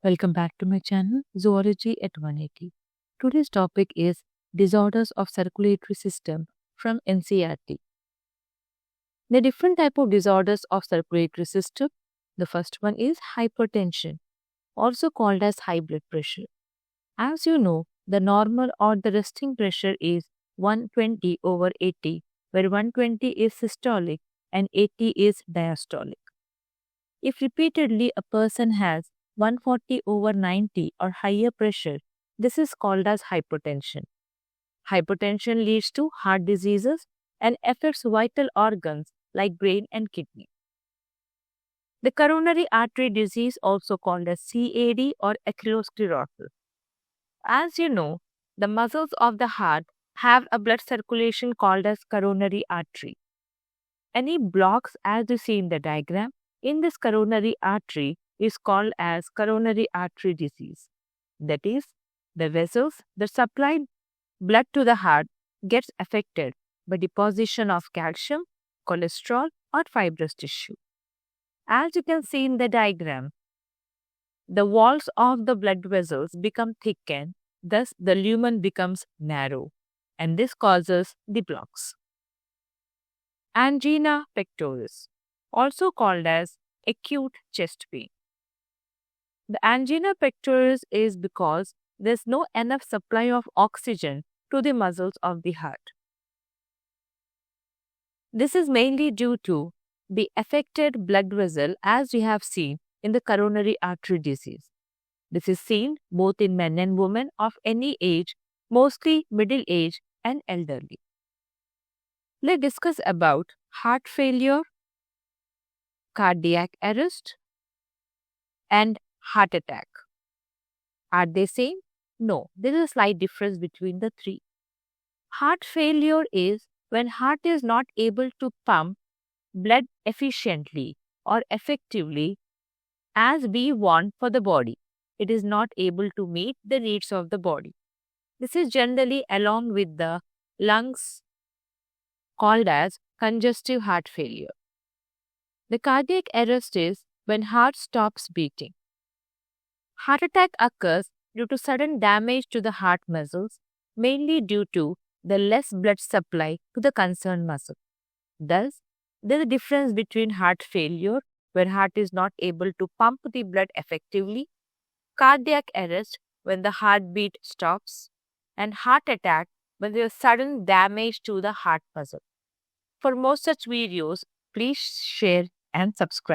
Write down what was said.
Welcome back to my channel Zoology at 180. Today's topic is disorders of circulatory system from NCERT. The different type of disorders of circulatory system. The first one is hypertension, also called as high blood pressure. As you know, the normal or the resting pressure is 120 over 80, where 120 is systolic and 80 is diastolic. If repeatedly a person has 140 over 90 or higher pressure, this is called as hypertension. Hypertension leads to heart diseases and affects vital organs like brain and kidney. The coronary artery disease, also called as CAD or atherosclerosis. As you know, the muscles of the heart have a blood circulation called as coronary artery. Any blocks, as you see in the diagram, in this coronary artery is called as coronary artery disease. That is, the vessels that supply blood to the heart gets affected by deposition of calcium, cholesterol or fibrous tissue. As you can see in the diagram, the walls of the blood vessels become thickened, thus the lumen becomes narrow, and this causes the blocks. Angina pectoris, also called as acute chest pain. The angina pectoris is because there is no enough supply of oxygen to the muscles of the heart. This is mainly due to the affected blood vessel, as we have seen in the coronary artery disease. This is seen both in men and women of any age, mostly middle age and elderly. Let's discuss about heart failure, cardiac arrest, and heart attack. Are they same? No, there is a slight difference between the three. Heart failure is when heart is not able to pump blood efficiently or effectively as we want for the body. It is not able to meet the needs of the body. This is generally along with the lungs called as congestive heart failure. The cardiac arrest is when heart stops beating. Heart attack occurs due to sudden damage to the heart muscles, mainly due to the less blood supply to the concerned muscle. Thus, there is a difference between heart failure, where heart is not able to pump the blood effectively, cardiac arrest, when the heartbeat stops, and heart attack, when there is sudden damage to the heart muscle. For more such videos, please share and subscribe.